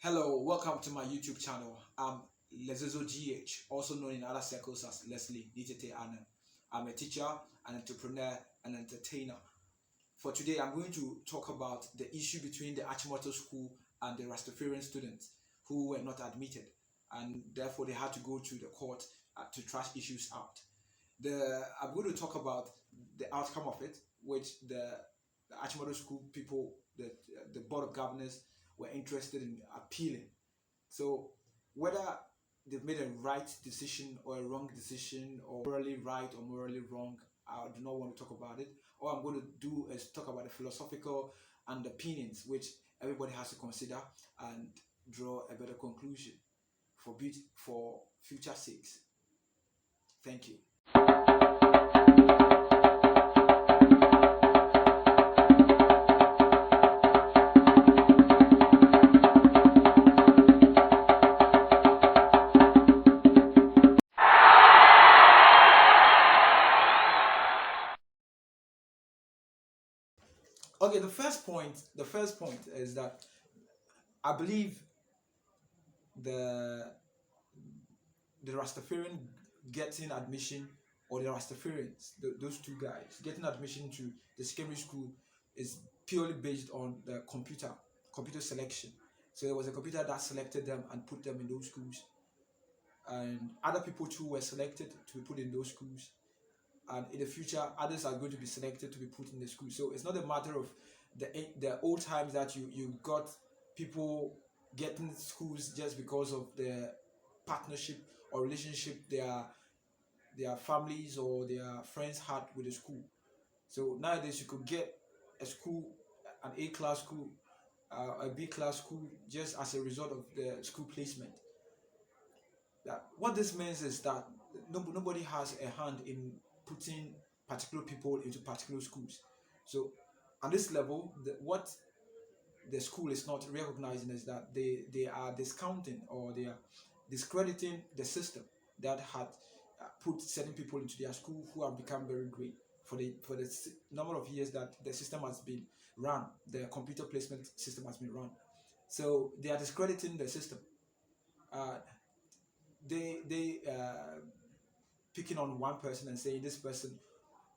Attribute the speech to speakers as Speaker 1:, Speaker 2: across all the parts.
Speaker 1: Hello, welcome to my YouTube channel. I'm Lezezo GH, also known in other circles as Leslie Nitete Anna. I'm a teacher, an entrepreneur, and entertainer. For today, I'm going to talk about the issue between the Achimota school and the Rastafarian students who were not admitted, and therefore they had to go to the court to trash issues out. I'm going to talk about the outcome of it, which the Achimota school people, the board of governors, were interested in appealing. So whether they've made a right decision or a wrong decision, or morally right or morally wrong, I do not want to talk about it. All I'm going to do is talk about the philosophical underpinnings which everybody has to consider and draw a better conclusion for future sakes. Thank you. Okay, the first point is that I believe the the Rastafarian getting admission, or the Rastafarians, those two guys getting admission to the secondary school, is purely based on the computer selection. So there was a computer that selected them and put them in those schools, and other people too were selected to be put in those schools. And in the future, others are going to be selected to be put in the school. So it's not a matter of the old times that you got people getting schools just because of the partnership or relationship their families or their friends had with the school. So nowadays you could get a school, an A class school, a B class school, just as a result of the school placement. What this means is that nobody has a hand in putting particular people into particular schools. So on this level, what the school is not recognizing is that they are discounting, or they are discrediting the system that had put certain people into their school who have become very great for the number of years that the system has been run. The computer placement system has been run. So they are discrediting the system. Uh, they picking on one person and saying this person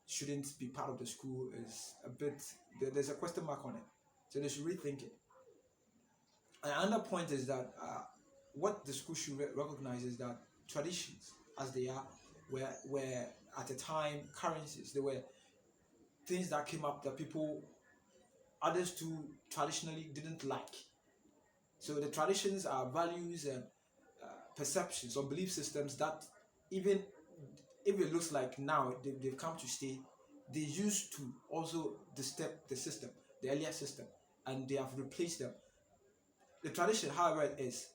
Speaker 1: shouldn't be part of the school is a bit, there's a question mark on it. So they should rethink it. And another point is that what the school should recognize is that traditions, as they are, were at the time currencies. They were things that came up that people, others too, traditionally didn't like. So the traditions are values and perceptions or belief systems that, even if it looks like now they've come to stay, they used to also disturb the system, the earlier system, and they have replaced them. The tradition, however, is,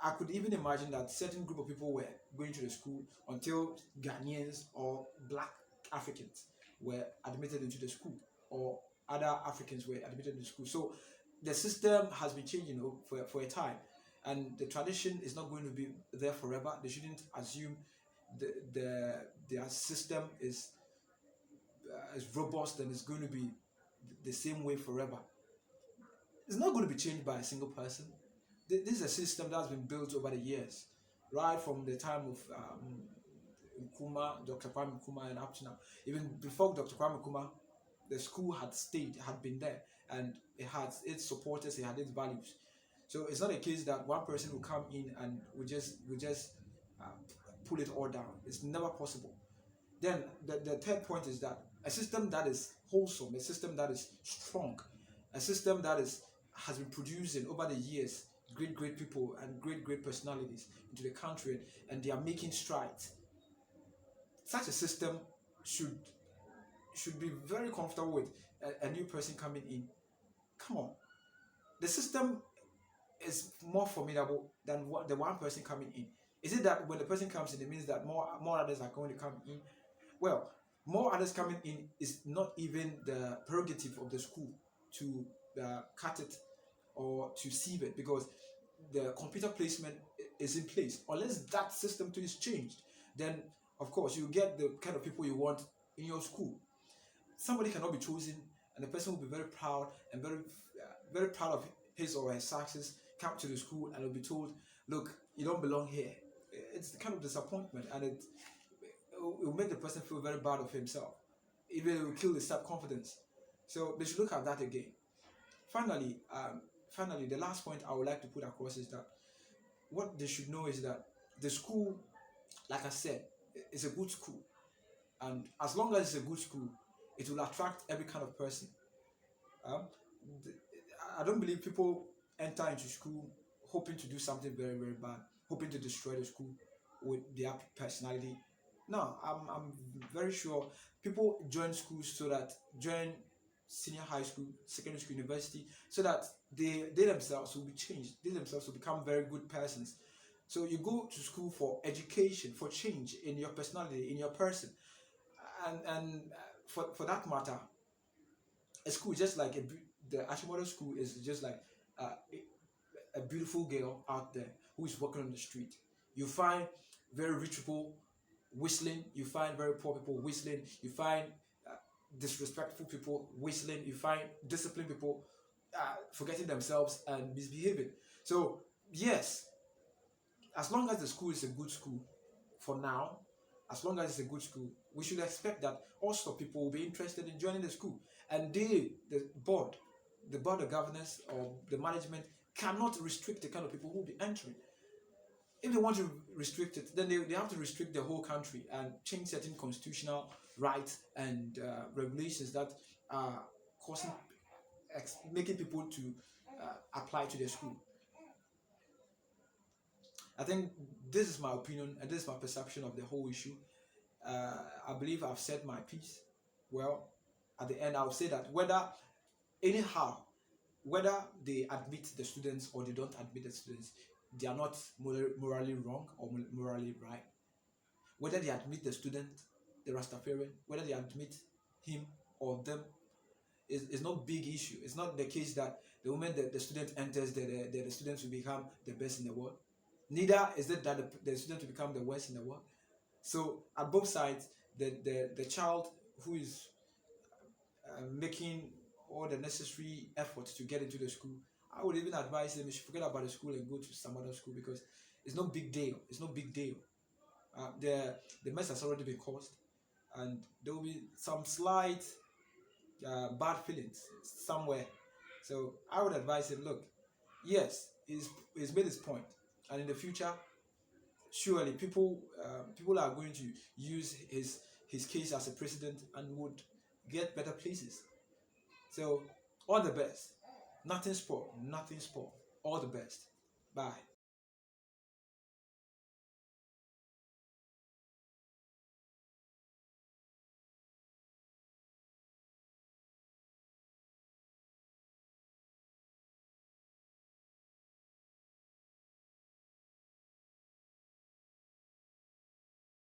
Speaker 1: I could even imagine that certain group of people were going to the school until Ghanaians or black Africans were admitted into the school, or other Africans were admitted into school. So the system has been changing for a time, and the tradition is not going to be there forever. They shouldn't assume their system is robust and is going to be the same way forever. It's not going to be changed by a single person. This is a system that's been built over the years, right from the time of Nkrumah, Dr. Kwame Nkrumah, and up to now. Even before Dr. Kwame Nkrumah, the school had been there, and it had its supporters, it had its values. So it's not a case that one person will come in and will just uh, pull it all down. It's never possible. Then the third point is that a system that is wholesome, a system that is strong, a system that has been producing over the years great people and great personalities into the country, and they are making strides. Such a system should be very comfortable with a new person coming in. Come on, the system is more formidable than the one person coming in. Is it that when the person comes in, it means that more others are going to come in? Well, more others coming in is not even the prerogative of the school to cut it or to sieve it, because the computer placement is in place. Unless that system too is changed, then of course you get the kind of people you want in your school. Somebody cannot be chosen, and the person will be very proud and very proud of his or her success, come to the school and will be told, look, you don't belong here. It's the kind of disappointment, and it will make the person feel very bad of himself. Even it will kill his self-confidence. So they should look at that again. Finally, finally, the last point I would like to put across is that what they should know is that the school, like I said, is a good school, and as long as it's a good school, it will attract every kind of person. Um, I don't believe people enter into school hoping to do something very, very bad, hoping to destroy the school with their personality. No, I'm very sure people join schools so that join senior high school, secondary school, university, so that they themselves will be changed. They themselves will become very good persons. So you go to school for education, for change in your personality, in your person, and for that matter, a school just like the Achimota school is just like uh, a beautiful girl out there who is walking on the street. You find very rich people whistling, you find very poor people whistling, you find uh, disrespectful people whistling, you find disciplined people forgetting themselves and misbehaving. So, yes, as long as the school is a good school for now, as long as it's a good school, we should expect that also people will be interested in joining the school. And the board of governors or the management cannot restrict the kind of people who will be entering. If they want to restrict it, then they have to restrict the whole country and change certain constitutional rights and regulations that are causing, making people to apply to the school. I think this is my opinion and this is my perception of the whole issue. I believe I've said my piece. Well, at the end, I'll say that anyhow, whether they admit the students or they don't admit the students, they are not morally wrong or morally right. Whether they admit the student, the Rastafarian, whether they admit him or them is not big issue. It's not the case that the moment the student enters, the students will become the best in the world. Neither is it that the student will become the worst in the world. So at both sides, the child who is making all the necessary effort to get into the school, I would even advise them you should forget about the school and go to some other school because it's no big deal. It's no big deal. The mess has already been caused, and there will be some slight bad feelings somewhere. So I would advise him, look, yes, he's made his point, and in the future, surely people are going to use his case as a precedent and would get better places. So all the best. Nothing spoil. Nothing spoil. All the best. Bye.